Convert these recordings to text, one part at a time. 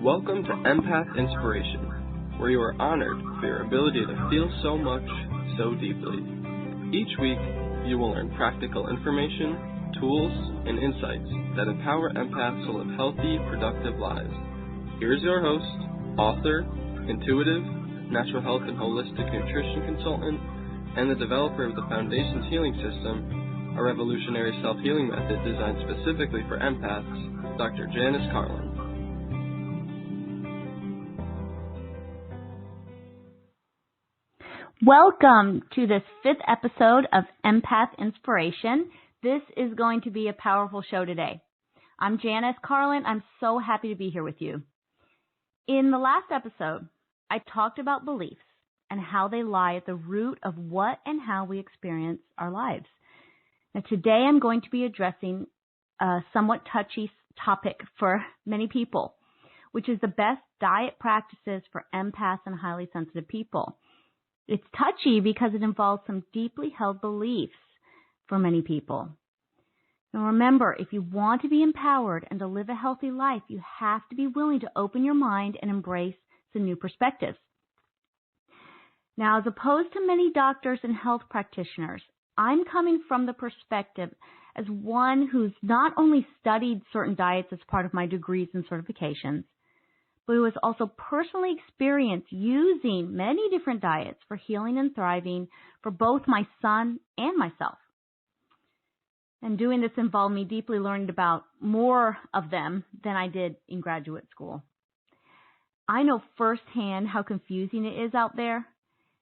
Welcome to Empath Inspiration, where you are honored for your ability to feel so much, so deeply. Each week, you will learn practical information, tools, and insights that empower empaths to live healthy, productive lives. Here's your host, author, intuitive, natural health and holistic nutrition consultant, and the developer of the Foundations Healing System, a revolutionary self-healing method designed specifically for empaths, Dr. Janice Carlin. Welcome to this 5th episode of Empath Inspiration. This is going to be a powerful show today. I'm Janice Carlin. I'm so happy to be here with you. In the last episode, I talked about beliefs and how they lie at the root of what and how we experience our lives. Now, today I'm going to be addressing a somewhat touchy topic for many people, which is the best diet practices for empaths and highly sensitive people. It's touchy because it involves some deeply held beliefs for many people. Now remember, if you want to be empowered and to live a healthy life, you have to be willing to open your mind and embrace some new perspectives. Now, as opposed to many doctors and health practitioners, I'm coming from the perspective as one who's not only studied certain diets as part of my degrees and certifications, but who has also personally experienced using many different diets for healing and thriving for both my son and myself. And doing this involved me deeply learning about more of them than I did in graduate school. I know firsthand how confusing it is out there.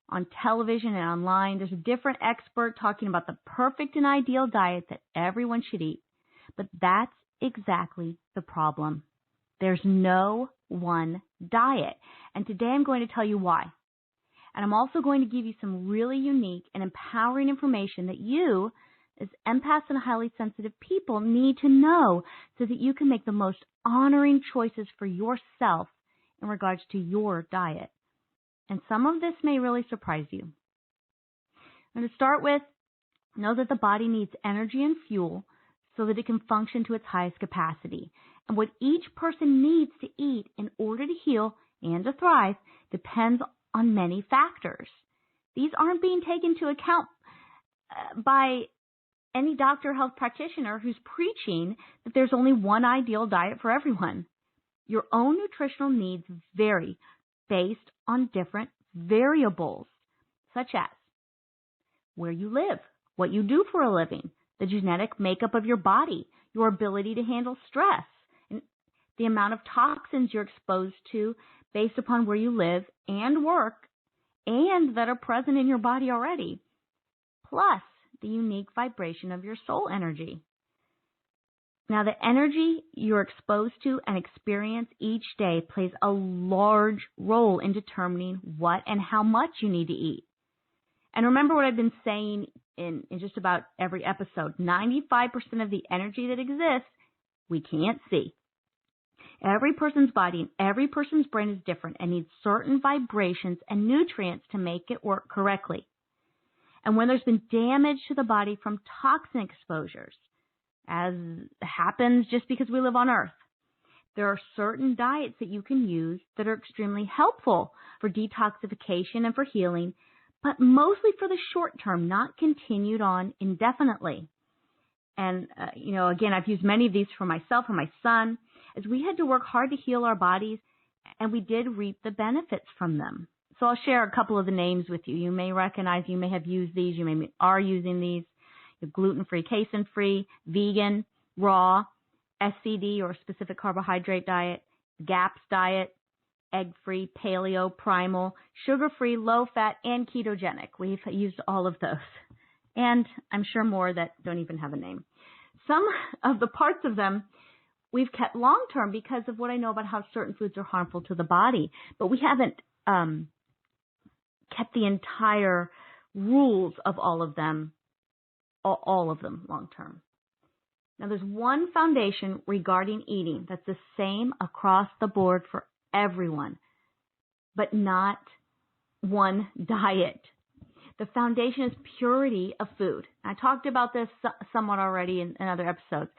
On television and online, there's a different expert talking about the perfect and ideal diet that everyone should eat. But that's exactly the problem. There's no one diet. And today I'm going to tell you why. And I'm also going to give you some really unique and empowering information that you, as empaths and highly sensitive people, need to know so that you can make the most honoring choices for yourself in regards to your diet. And some of this may really surprise you. And to start with, know that the body needs energy and fuel so that it can function to its highest capacity. And what each person needs to eat in order to heal and to thrive depends on many factors. These aren't being taken into account by any doctor or health practitioner who's preaching that there's only one ideal diet for everyone. Your own nutritional needs vary based on different variables, such as where you live, what you do for a living, the genetic makeup of your body, your ability to handle stress, and the amount of toxins you're exposed to based upon where you live and work and that are present in your body already, plus the unique vibration of your soul energy. Now, the energy you're exposed to and experience each day plays a large role in determining what and how much you need to eat. And remember what I've been saying in just about every episode. 95% of the energy that exists, we can't see. Every person's body and every person's brain is different and needs certain vibrations and nutrients to make it work correctly. And when there's been damage to the body from toxin exposures, as happens just because we live on Earth, there are certain diets that you can use that are extremely helpful for detoxification and for healing, but mostly for the short term, not continued on indefinitely. And, again, I've used many of these for myself and my son, as we had to work hard to heal our bodies, and we did reap the benefits from them. So I'll share a couple of the names with you. You may recognize, you may have used these, you may are using these. Gluten-free, casein-free, vegan, raw, SCD or specific carbohydrate diet, GAPS diet, egg-free, paleo, primal, sugar-free, low-fat, and ketogenic. We've used all of those. And I'm sure more that don't even have a name. Some of the parts of them we've kept long-term because of what I know about how certain foods are harmful to the body. But we haven't kept the entire rules of all of them long-term. Now, there's one foundation regarding eating that's the same across the board for everyone, but not one diet. The foundation is purity of food. I talked about this somewhat already in other episodes.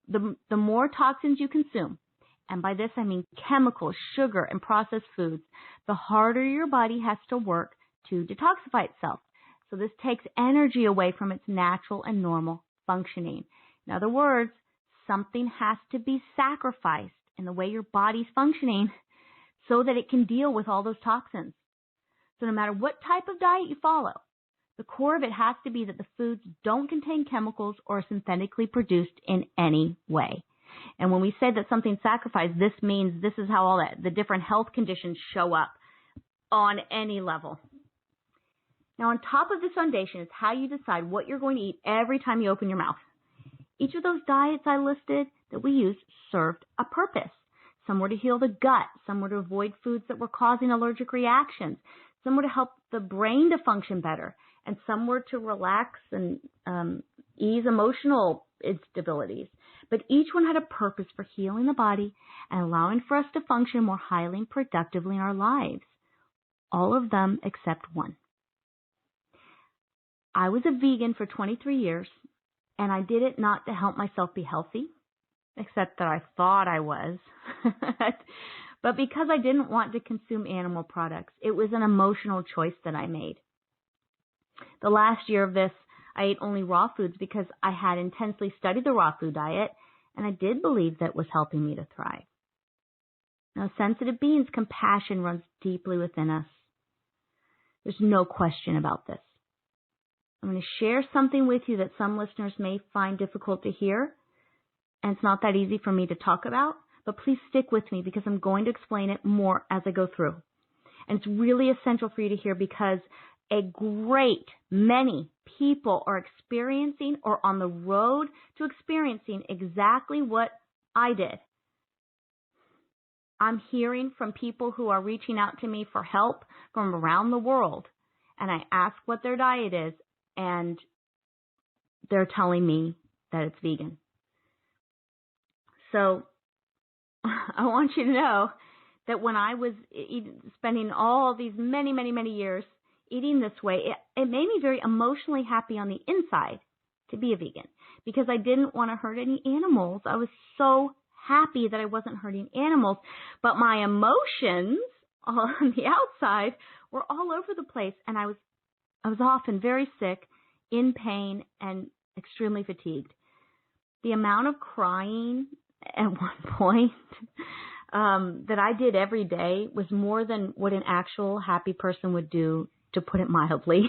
The more toxins you consume and by this I mean chemicals, sugar, and processed foods, the harder your body has to work to detoxify itself. So this takes energy away from its natural and normal functioning. In other words, something has to be sacrificed in the way your body's functioning so that it can deal with all those toxins. So no matter what type of diet you follow, the core of it has to be that the foods don't contain chemicals or are synthetically produced in any way. And when we say that something's sacrificed, this means this is how all the different health conditions show up on any level. Now, on top of this foundation is how you decide what you're going to eat every time you open your mouth. Each of those diets I listed that we used served a purpose. Some were to heal the gut. Some were to avoid foods that were causing allergic reactions. Some were to help the brain to function better. And some were to relax and ease emotional instabilities. But each one had a purpose for healing the body and allowing for us to function more highly and productively in our lives. All of them except one. I was a vegan for 23 years, and I did it not to help myself be healthy, except that I thought I was, but because I didn't want to consume animal products. It was an emotional choice that I made. The last year of this, I ate only raw foods because I had intensely studied the raw food diet, and I did believe that was helping me to thrive. Now, sensitive beings, compassion runs deeply within us. There's no question about this. I'm going to share something with you that some listeners may find difficult to hear, and it's not that easy for me to talk about, but please stick with me because I'm going to explain it more as I go through. And it's really essential for you to hear because a great many people are experiencing or on the road to experiencing exactly what I did. I'm hearing from people who are reaching out to me for help from around the world, and I ask what their diet is, and they're telling me that it's vegan. So I want you to know that when I was spending all these many years eating this way, it made me very emotionally happy on the inside to be a vegan because I didn't want to hurt any animals. I was so happy that I wasn't hurting animals, but my emotions on the outside were all over the place, and I was often very sick, in pain, and extremely fatigued. The amount of crying at one point that I did every day was more than what an actual happy person would do, to put it mildly.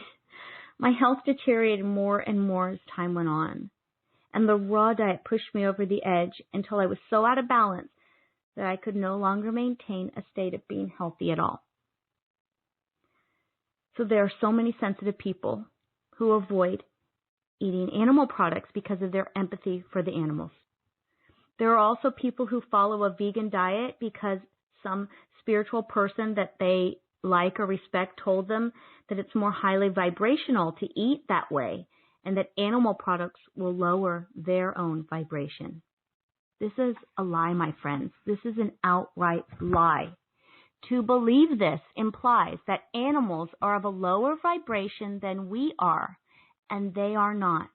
My health deteriorated more and more as time went on, and the raw diet pushed me over the edge until I was so out of balance that I could no longer maintain a state of being healthy at all. So there are so many sensitive people who avoid eating animal products because of their empathy for the animals. There are also people who follow a vegan diet because some spiritual person that they like or respect told them that it's more highly vibrational to eat that way and that animal products will lower their own vibration. This is a lie, my friends. This is an outright lie. To believe this implies that animals are of a lower vibration than we are, and they are not.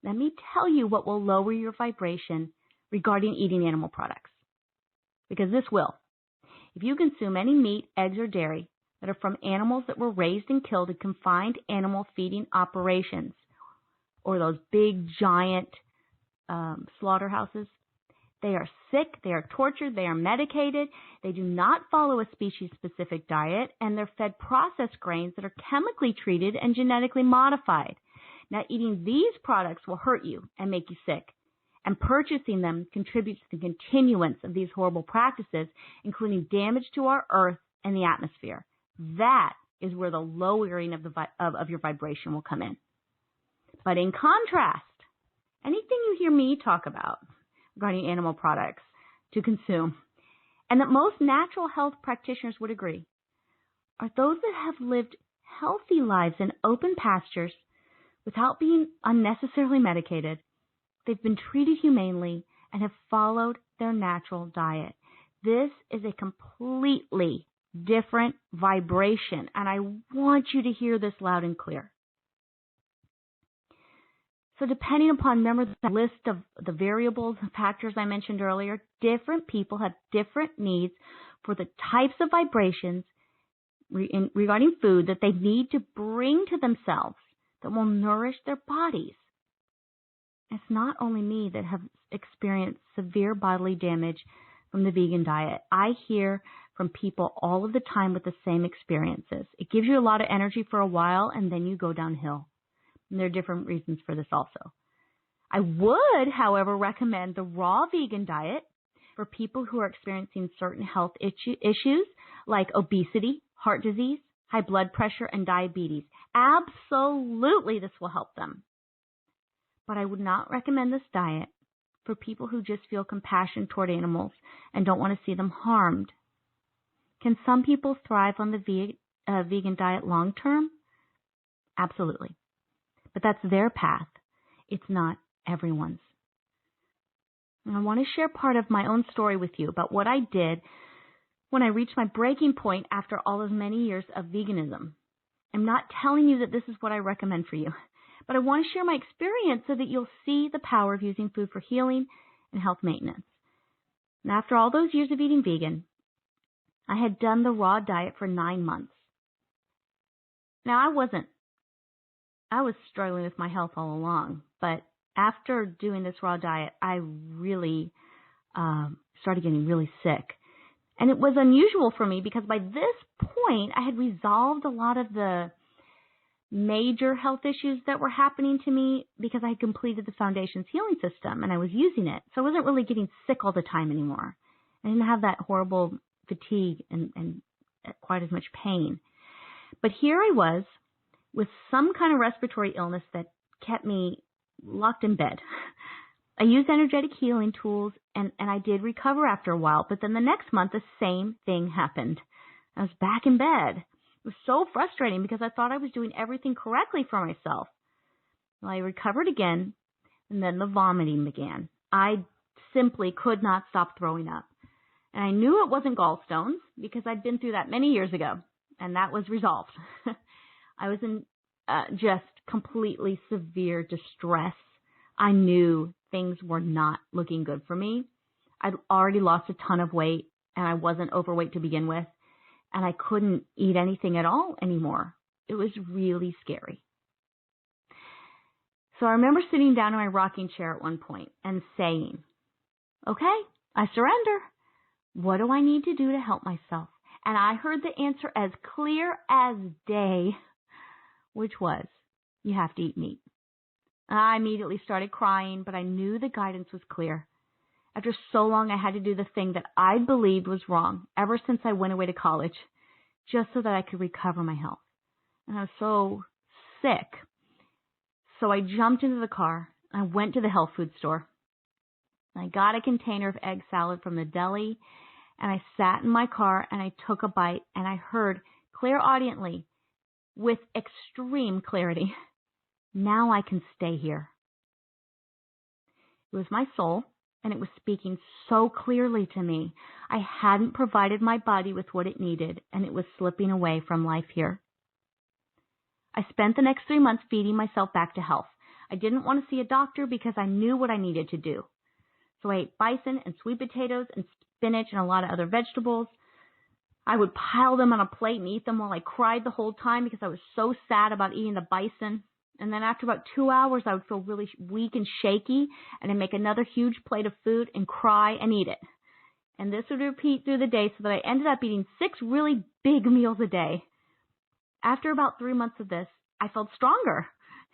Let me tell you what will lower your vibration regarding eating animal products, because this will. If you consume any meat, eggs, or dairy that are from animals that were raised and killed in confined animal feeding operations, or those big, giant slaughterhouses, they are sick, they are tortured, they are medicated, they do not follow a species-specific diet, and they're fed processed grains that are chemically treated and genetically modified. Now, eating these products will hurt you and make you sick, and purchasing them contributes to the continuance of these horrible practices, including damage to our earth and the atmosphere. That is where the lowering of your vibration will come in. But in contrast, anything you hear me talk about regarding animal products to consume, and that most natural health practitioners would agree, are those that have lived healthy lives in open pastures without being unnecessarily medicated. They've been treated humanely and have followed their natural diet. This is a completely different vibration, and I want you to hear this loud and clear. So depending upon, remember the list of the variables and factors I mentioned earlier, different people have different needs for the types of vibrations regarding food that they need to bring to themselves that will nourish their bodies. It's not only me that have experienced severe bodily damage from the vegan diet. I hear from people all of the time with the same experiences. It gives you a lot of energy for a while, and then you go downhill. And there are different reasons for this also. I would, however, recommend the raw vegan diet for people who are experiencing certain health issues like obesity, heart disease, high blood pressure, and diabetes. Absolutely, this will help them. But I would not recommend this diet for people who just feel compassion toward animals and don't want to see them harmed. Can some people thrive on the vegan diet long term? Absolutely. But that's their path. It's not everyone's. And I want to share part of my own story with you about what I did when I reached my breaking point after all of many years of veganism. I'm not telling you that this is what I recommend for you, but I want to share my experience so that you'll see the power of using food for healing and health maintenance. And after all those years of eating vegan, I had done the raw diet for 9 months. Now, I was struggling with my health all along, but after doing this raw diet, I really started getting really sick. And it was unusual for me because by this point, I had resolved a lot of the major health issues that were happening to me because I had completed the Foundation's healing system and I was using it. So I wasn't really getting sick all the time anymore. I didn't have that horrible fatigue and quite as much pain. But here I was with some kind of respiratory illness that kept me locked in bed. I used energetic healing tools and I did recover after a while, but then the next month the same thing happened. I was back in bed. It was so frustrating because I thought I was doing everything correctly for myself. Well, I recovered again, and then the vomiting began. I simply could not stop throwing up. And I knew it wasn't gallstones because I'd been through that many years ago, and that was resolved. I was in just completely severe distress. I knew things were not looking good for me. I'd already lost a ton of weight, and I wasn't overweight to begin with, and I couldn't eat anything at all anymore. It was really scary. So I remember sitting down in my rocking chair at one point and saying, okay, I surrender. What do I need to do to help myself? And I heard the answer as clear as day, which was, you have to eat meat. I immediately started crying, but I knew the guidance was clear. After so long, I had to do the thing that I believed was wrong ever since I went away to college, just so that I could recover my health. And I was so sick. So I jumped into the car. I went to the health food store. I got a container of egg salad from the deli, and I sat in my car and I took a bite, and I heard clairaudiently, with extreme clarity, now I can stay here. It was my soul, and it was speaking so clearly to me. I hadn't provided my body with what it needed, and it was slipping away from life here. I spent the next 3 months feeding myself back to health. I didn't want to see a doctor because I knew what I needed to do. So I ate bison and sweet potatoes and spinach and a lot of other vegetables. I would pile them on a plate and eat them while I cried the whole time because I was so sad about eating the bison. And then after about 2 hours, I would feel really weak and shaky, and I'd make another huge plate of food and cry and eat it. And this would repeat through the day so that I ended up eating 6 really big meals a day. After about 3 months of this, I felt stronger,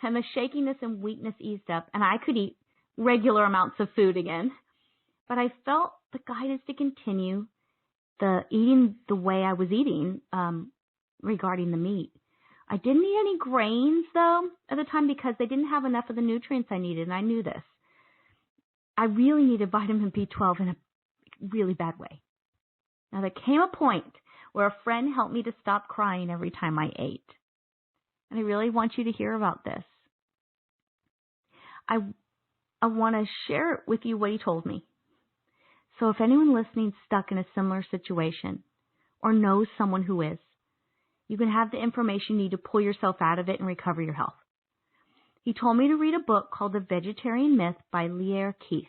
and the shakiness and weakness eased up, and I could eat regular amounts of food again. But I felt the guidance to continue eating the way I was eating regarding the meat. I didn't eat any grains, though, at the time because they didn't have enough of the nutrients I needed, and I knew this. I really needed vitamin B12 in a really bad way. Now, there came a point where a friend helped me to stop crying every time I ate. And I really want you to hear about this. I want to share with you what he told me. So if anyone listening is stuck in a similar situation or knows someone who is, you can have the information you need to pull yourself out of it and recover your health. He told me to read a book called The Vegetarian Myth by Lear Keith.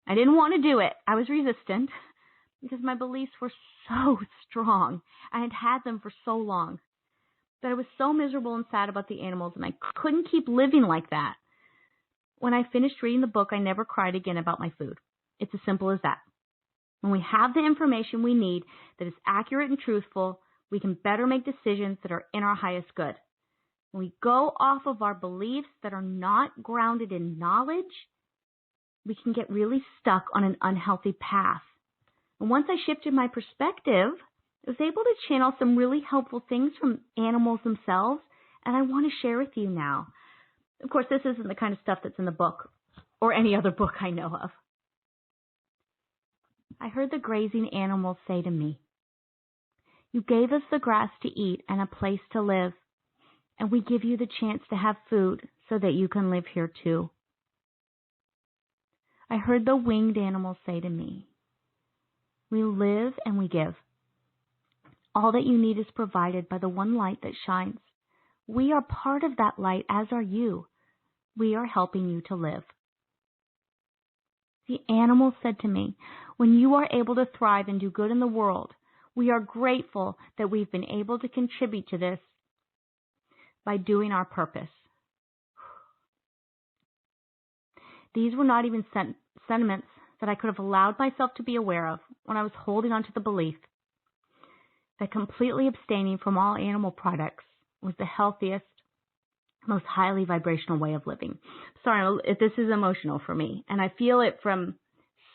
I didn't want to do it. I was resistant because my beliefs were so strong. I had had them for so long. But I was so miserable and sad about the animals, and I couldn't keep living like that. When I finished reading the book, I never cried again about my food. It's as simple as that. When we have the information we need that is accurate and truthful, we can better make decisions that are in our highest good. When we go off of our beliefs that are not grounded in knowledge, we can get really stuck on an unhealthy path. And once I shifted my perspective, I was able to channel some really helpful things from animals themselves, and I want to share with you now. Of course, this isn't the kind of stuff that's in the book or any other book I know of. I heard the grazing animals say to me, "You gave us the grass to eat and a place to live, and we give you the chance to have food so that you can live here too." I heard the winged animals say to me, "We live and we give. All that you need is provided by the one light that shines. We are part of that light, as are you. We are helping you to live." The animals said to me, "When you are able to thrive and do good in the world, we are grateful that we've been able to contribute to this by doing our purpose." These were not even sentiments that I could have allowed myself to be aware of when I was holding on to the belief that completely abstaining from all animal products was the healthiest, most highly vibrational way of living. Sorry if this is emotional for me, and I feel it from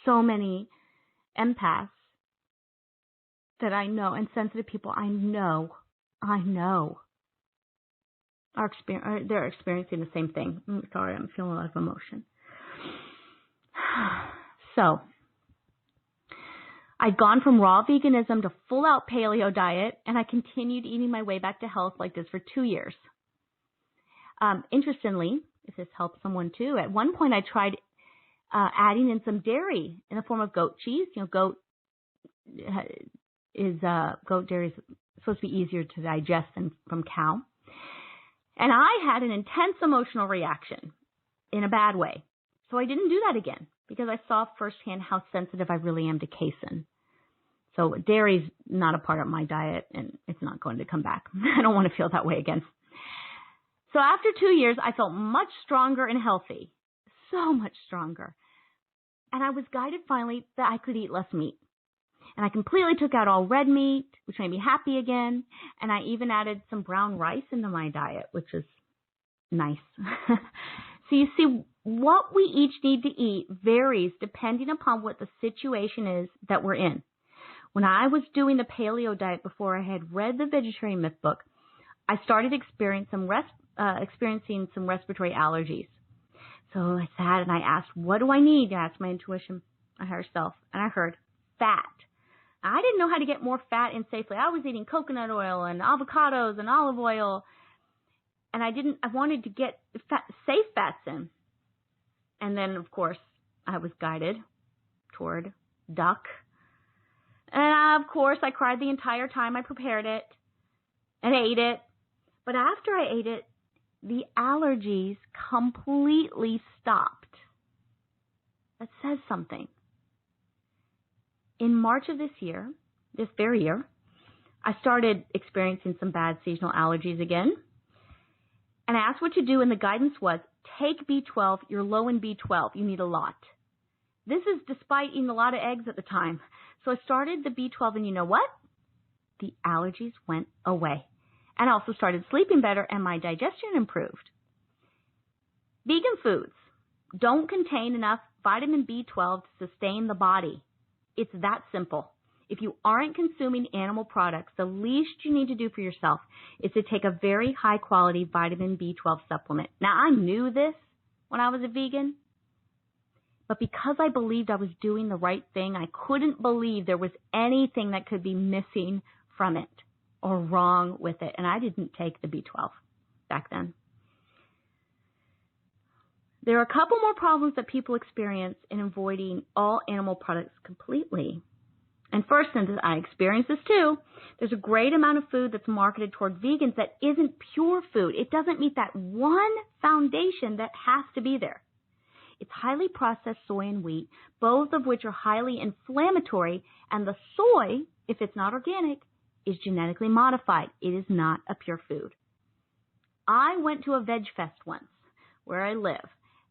so many empaths that I know, and sensitive people I know they're experiencing the same thing. Sorry, I'm feeling a lot of emotion. So, I'd gone from raw veganism to full-out paleo diet, and I continued eating my way back to health like this for 2 years. Interestingly, if this helps someone too, at one point I tried adding in some dairy in the form of goat cheese. Goat dairy is supposed to be easier to digest than from cow. And I had an intense emotional reaction in a bad way. So I didn't do that again because I saw firsthand how sensitive I really am to casein. So dairy's not a part of my diet, and it's not going to come back. I don't want to feel that way again. So after 2 years, I felt much stronger and healthy, so much stronger. And I was guided finally that I could eat less meat. And I completely took out all red meat, which made me happy again. And I even added some brown rice into my diet, which is nice. So you see, what we each need to eat varies depending upon what the situation is that we're in. When I was doing the paleo diet before I had read the Vegetarian Myth book, I started experiencing some respiratory allergies. So I sat and I asked, what do I need? I asked my intuition, my higher self, and I heard fat. I didn't know how to get more fat in safely. I was eating coconut oil and avocados and olive oil, and I wanted to get safe fats in. And then, of course, I was guided toward duck. And, of course, I cried the entire time I prepared it and ate it. But after I ate it, the allergies completely stopped. That says something. In March of this very year, I started experiencing some bad seasonal allergies again. And I asked what to do, and the guidance was, take B12. You're low in B12. You need a lot. This is despite eating a lot of eggs at the time. So I started the B12, and you know what? The allergies went away. And I also started sleeping better, and my digestion improved. Vegan foods don't contain enough vitamin B12 to sustain the body. It's that simple. If you aren't consuming animal products, the least you need to do for yourself is to take a very high-quality vitamin B12 supplement. Now, I knew this when I was a vegan, but because I believed I was doing the right thing, I couldn't believe there was anything that could be missing from it or wrong with it, and I didn't take the B12 back then. There are a couple more problems that people experience in avoiding all animal products completely. And first, and I experienced this too, There's a great amount of food that's marketed toward vegans that isn't pure food. It doesn't meet that one foundation that has to be there. It's highly processed soy and wheat, both of which are highly inflammatory, and the soy, if it's not organic, is genetically modified. It is not a pure food. I went to a veg fest once where I live,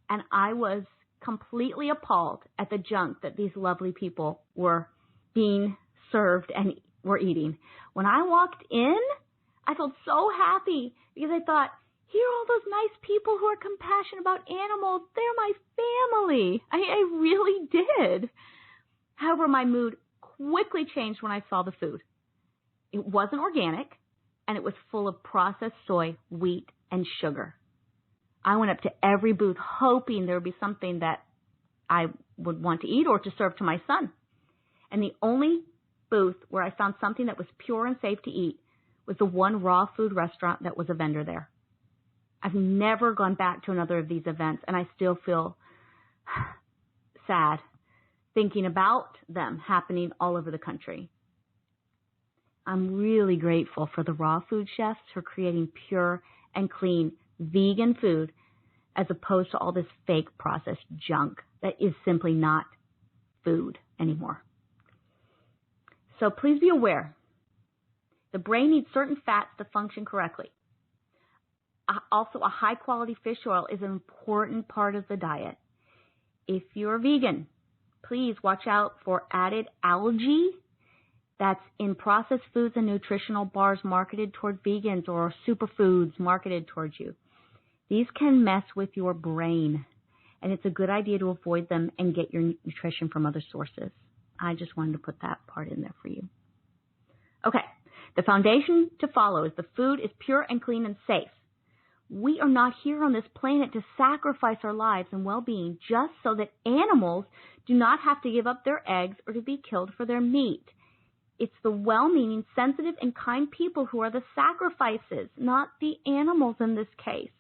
and I was completely appalled at the junk that these lovely people were being served and were eating. When I walked in, I felt so happy because I thought, here are all those nice people who are compassionate about animals. They're my family. I really did. However, my mood quickly changed when I saw the food. It wasn't organic, and it was full of processed soy, wheat, and sugar. I went up to every booth hoping there would be something that I would want to eat or to serve to my son. And the only booth where I found something that was pure and safe to eat was the one raw food restaurant that was a vendor there. I've never gone back to another of these events, and I still feel sad thinking about them happening all over the country. I'm really grateful for the raw food chefs who are creating pure and clean vegan food as opposed to all this fake processed junk that is simply not food anymore. So please be aware, the brain needs certain fats to function correctly. Also, a high-quality fish oil is an important part of the diet. If you're vegan, please watch out for added algae that's in processed foods and nutritional bars marketed toward vegans or superfoods marketed towards you. These can mess with your brain, and it's a good idea to avoid them and get your nutrition from other sources. I just wanted to put that part in there for you. Okay, the foundation to follow is the food is pure and clean and safe. We are not here on this planet to sacrifice our lives and well-being just so that animals do not have to give up their eggs or to be killed for their meat. It's the well-meaning, sensitive, and kind people who are the sacrifices, not the animals in this case.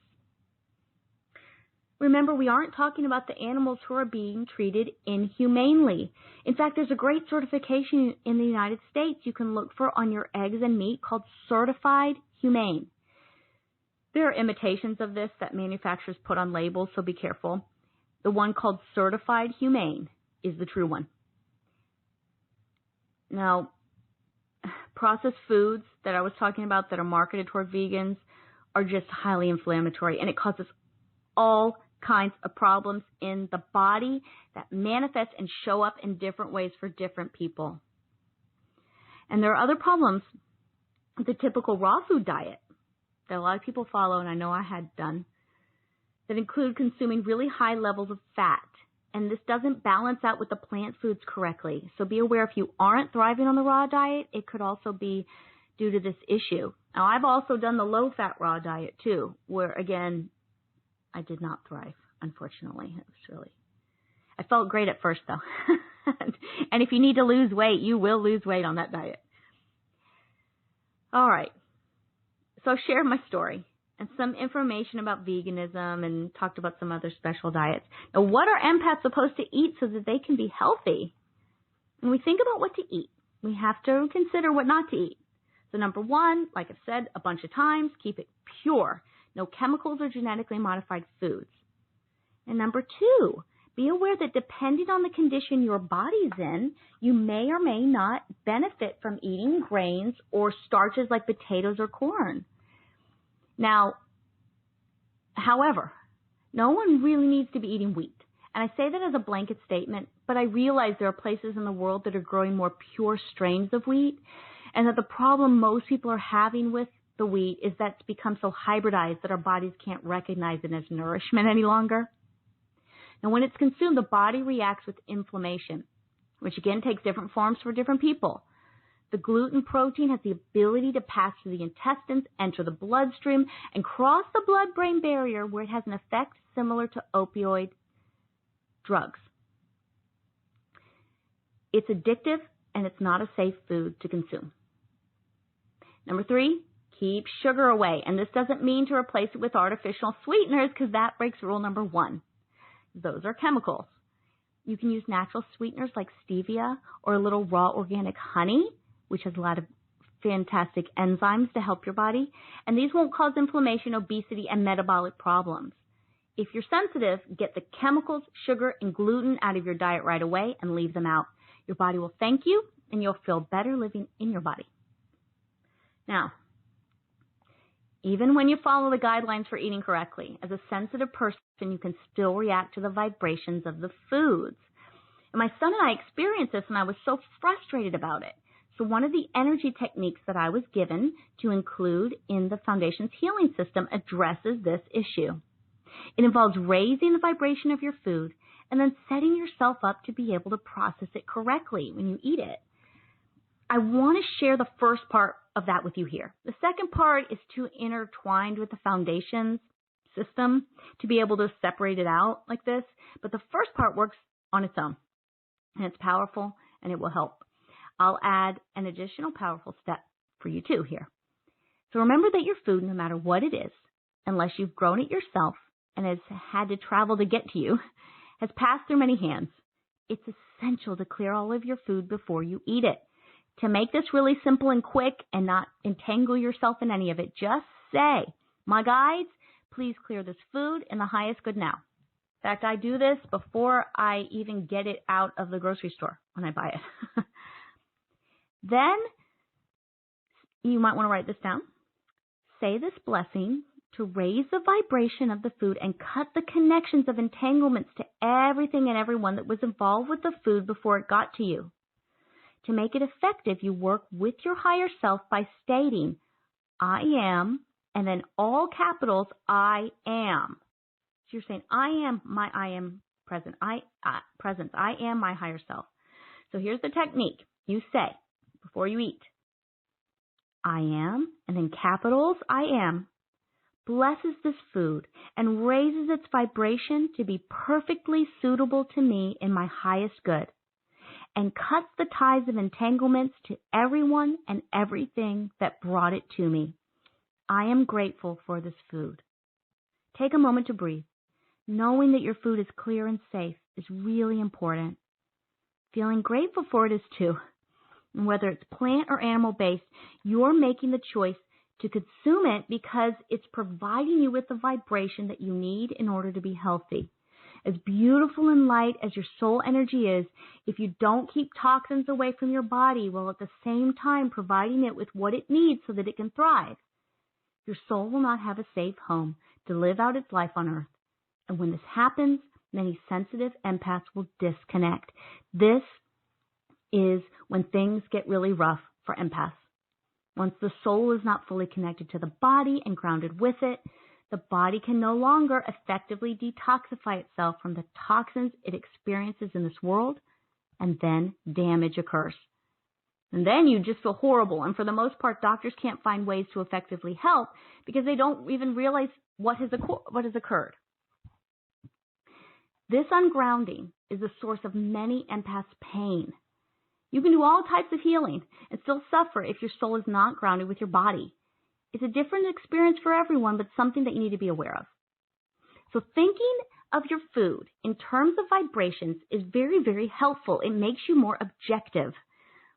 Remember, we aren't talking about the animals who are being treated inhumanely. In fact, there's a great certification in the United States you can look for on your eggs and meat called Certified Humane. There are imitations of this that manufacturers put on labels, so be careful. The one called Certified Humane is the true one. Now, processed foods that I was talking about that are marketed toward vegans are just highly inflammatory, and it causes all kinds of problems in the body that manifest and show up in different ways for different people. And there are other problems with the typical raw food diet that a lot of people follow, and I know I had done, that include consuming really high levels of fat. And this doesn't balance out with the plant foods correctly. So be aware, if you aren't thriving on the raw diet, it could also be due to this issue. Now, I've also done the low-fat raw diet too, where, again, I did not thrive, unfortunately. I felt great at first, though. And if you need to lose weight, you will lose weight on that diet. All right. So I shared my story and some information about veganism and talked about some other special diets. Now, what are empaths supposed to eat so that they can be healthy? When we think about what to eat, we have to consider what not to eat. So number one, like I've said a bunch of times, keep it pure. No chemicals or genetically modified foods. And number two, be aware that depending on the condition your body's in, you may or may not benefit from eating grains or starches like potatoes or corn. Now, however, no one really needs to be eating wheat. And I say that as a blanket statement, but I realize there are places in the world that are growing more pure strains of wheat, and that the problem most people are having with the wheat is that it's become so hybridized that our bodies can't recognize it as nourishment any longer. Now, when it's consumed, the body reacts with inflammation, which again takes different forms for different people. The gluten protein has the ability to pass through the intestines, enter the bloodstream, and cross the blood-brain barrier where it has an effect similar to opioid drugs. It's addictive, and it's not a safe food to consume. Number three, keep sugar away. And this doesn't mean to replace it with artificial sweeteners, because that breaks rule number one. Those are chemicals. You can use natural sweeteners like stevia or a little raw organic honey, which has a lot of fantastic enzymes to help your body, and these won't cause inflammation, obesity, and metabolic problems. If you're sensitive, get the chemicals, sugar, and gluten out of your diet right away and leave them out. Your body will thank you, and you'll feel better living in your body. Now, even when you follow the guidelines for eating correctly, as a sensitive person, you can still react to the vibrations of the foods. And my son and I experienced this, and I was so frustrated about it. So one of the energy techniques that I was given to include in the Foundation's healing system addresses this issue. It involves raising the vibration of your food and then setting yourself up to be able to process it correctly when you eat it. I want to share the first part of that with you here. The second part is too intertwined with the Foundation's system to be able to separate it out like this. But the first part works on its own, and it's powerful, and it will help. I'll add an additional powerful step for you too here. So remember that your food, no matter what it is, unless you've grown it yourself and has had to travel to get to you, has passed through many hands. It's essential to clear all of your food before you eat it. To make this really simple and quick and not entangle yourself in any of it, just say, my guides, please clear this food in the highest good now. In fact, I do this before I even get it out of the grocery store when I buy it. Then you might want to write this down. Say this blessing to raise the vibration of the food and cut the connections of entanglements to everything and everyone that was involved with the food before it got to you. To make it effective, you work with your higher self by stating, I am, and then all capitals, I am. So you're saying, I am present. Presence. I am my higher self. So here's the technique. You say, before you eat, I am, and then capitals, I am, blesses this food and raises its vibration to be perfectly suitable to me in my highest good, and cuts the ties of entanglements to everyone and everything that brought it to me. I am grateful for this food. Take a moment to breathe. Knowing that your food is clear and safe is really important. Feeling grateful for it is too. And whether it's plant or animal-based, you're making the choice to consume it because it's providing you with the vibration that you need in order to be healthy. As beautiful and light as your soul energy is, if you don't keep toxins away from your body while at the same time providing it with what it needs so that it can thrive, your soul will not have a safe home to live out its life on earth. And when this happens, many sensitive empaths will disconnect. This is when things get really rough for empaths. Once the soul is not fully connected to the body and grounded with it, the body can no longer effectively detoxify itself from the toxins it experiences in this world, and then damage occurs. And then you just feel horrible, and for the most part, doctors can't find ways to effectively help because they don't even realize what has occurred. This ungrounding is the source of many empaths' pain. You can do all types of healing and still suffer if your soul is not grounded with your body. It's a different experience for everyone, but something that you need to be aware of. So thinking of your food in terms of vibrations is very, very helpful. It makes you more objective.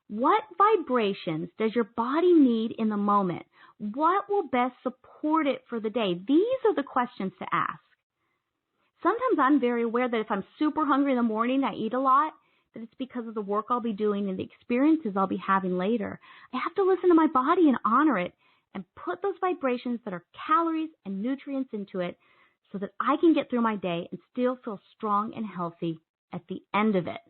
What vibrations does your body need in the moment? What will best support it for the day? These are the questions to ask. Sometimes I'm very aware that if I'm super hungry in the morning, I eat a lot, that it's because of the work I'll be doing and the experiences I'll be having later. I have to listen to my body and honor it and put those vibrations that are calories and nutrients into it so that I can get through my day and still feel strong and healthy at the end of it.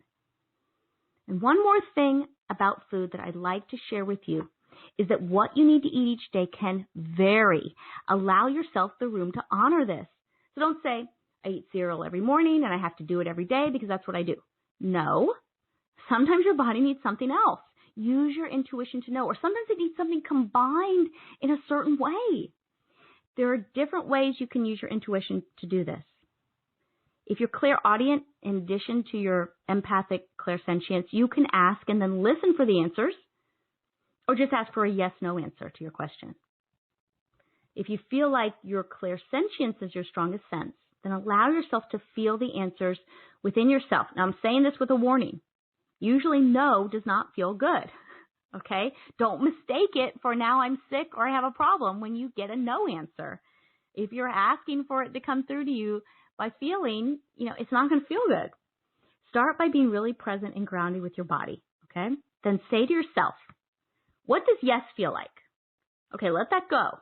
And one more thing about food that I'd like to share with you is that what you need to eat each day can vary. Allow yourself the room to honor this. So don't say, I eat cereal every morning and I have to do it every day because that's what I do. No. Sometimes your body needs something else. Use your intuition to know. Or sometimes it needs something combined in a certain way. There are different ways you can use your intuition to do this. If you're clairaudient, in addition to your empathic clairsentience, you can ask and then listen for the answers, or just ask for a yes-no answer to your question. If you feel like your clairsentience is your strongest sense, then allow yourself to feel the answers within yourself. Now, I'm saying this with a warning. Usually, no does not feel good. Okay? Don't mistake it for now I'm sick or I have a problem when you get a no answer. If you're asking for it to come through to you by feeling, it's not going to feel good. Start by being really present and grounded with your body, okay? Then say to yourself, what does yes feel like? Okay, let that go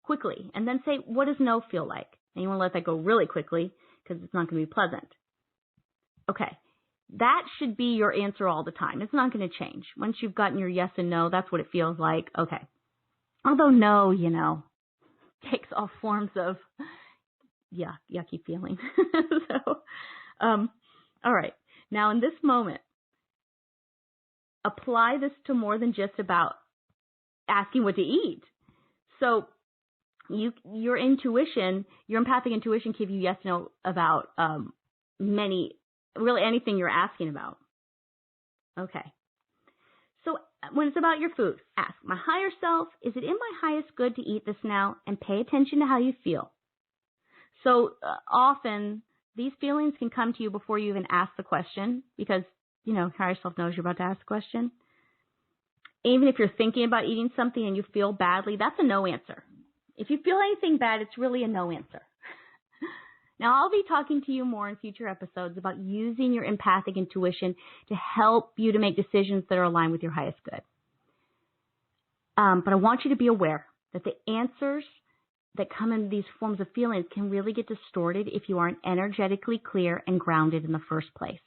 quickly. And then say, what does no feel like? And you want to let that go really quickly because it's not going to be pleasant. Okay, that should be your answer all the time. It's not going to change. Once you've gotten your yes and no, that's what it feels like. Okay. Although no, takes all forms of, yucky feeling. All right. Now in this moment, apply this to more than just about asking what to eat. So your intuition, your empathic intuition can give you yes, no about really anything you're asking about. Okay. So when it's about your food, ask, my higher self, is it in my highest good to eat this now? And pay attention to how you feel. So often these feelings can come to you before you even ask the question because, higher self knows you're about to ask the question. Even if you're thinking about eating something and you feel badly, that's a no answer. If you feel anything bad, it's really a no answer. Now, I'll be talking to you more in future episodes about using your empathic intuition to help you to make decisions that are aligned with your highest good. But I want you to be aware that the answers that come in these forms of feelings can really get distorted if you aren't energetically clear and grounded in the first place.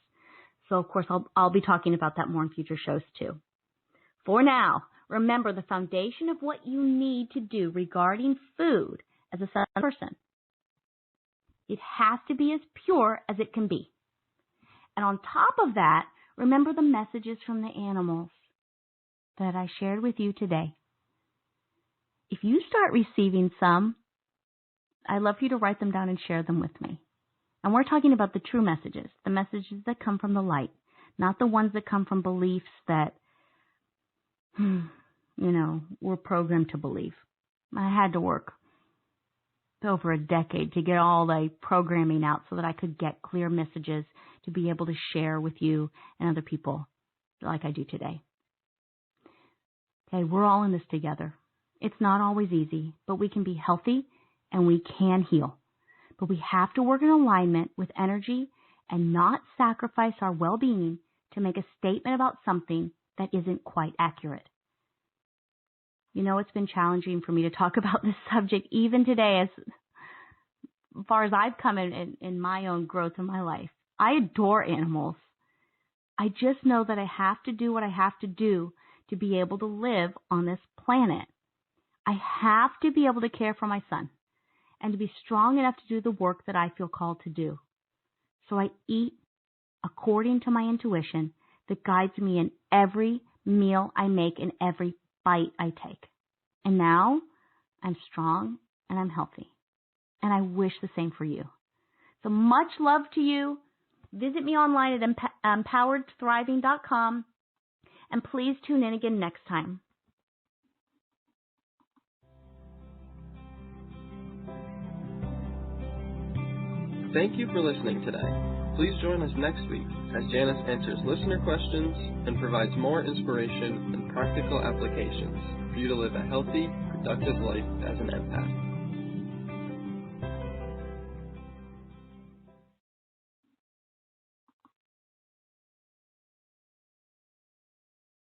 So, of course, I'll be talking about that more in future shows too. For now, remember the foundation of what you need to do regarding food as a person. It has to be as pure as it can be. And on top of that, remember the messages from the animals that I shared with you today. If you start receiving some, I'd love for you to write them down and share them with me. And we're talking about the true messages, the messages that come from the light, not the ones that come from beliefs that, we're programmed to believe. I had to work over a decade to get all the programming out so that I could get clear messages to be able to share with you and other people like I do today. Okay, we're all in this together. It's not always easy, but we can be healthy and we can heal. But we have to work in alignment with energy and not sacrifice our well-being to make a statement about something that isn't quite accurate. It's been challenging for me to talk about this subject even today as far as I've come in my own growth in my life. I adore animals. I just know that I have to do what I have to do to be able to live on this planet. I have to be able to care for my son and to be strong enough to do the work that I feel called to do. So I eat according to my intuition that guides me in every meal I make and every bite I take. And now I'm strong and I'm healthy. And I wish the same for you. So much love to you. Visit me online at empoweredthriving.com. And please tune in again next time. Thank you for listening today. Please join us next week as Janice answers listener questions and provides more inspiration and practical applications for you to live a healthy, productive life as an empath.